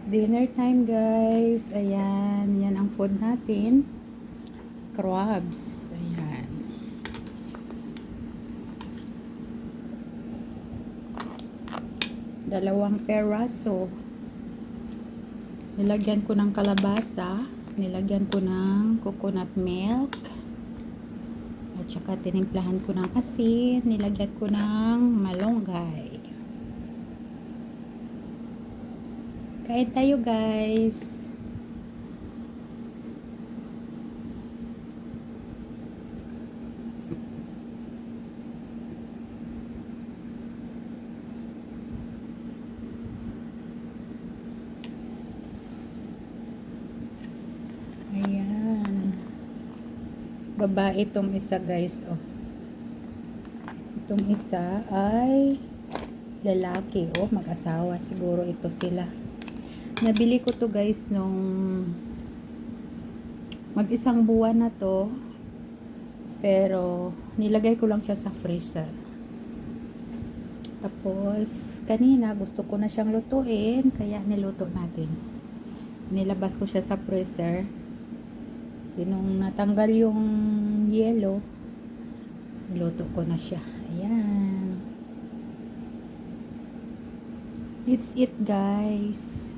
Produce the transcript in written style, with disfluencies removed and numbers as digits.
Dinner time guys. Ayan. Yan ang food natin. Crabs. Ayan. Dalawang peraso. Nilagyan ko ng kalabasa. Nilagyan ko ng coconut milk. At saka tinimplahan ko ng asin. Nilagyan ko ng malunggay. Kain tayo guys. Ayan. Babae itong isa guys. Oh. Itong isa ay lalaki. Oh, mag-asawa. Siguro ito sila. Nabili ko to guys nung mag-isang buwan na to. Pero nilagay ko lang siya sa freezer. Tapos kanina gusto ko na siyang lutuin, kaya niluto natin. Nilabas ko siya sa freezer. Nung natanggal yung yelo, niluto ko na siya. Ayan. It's it guys.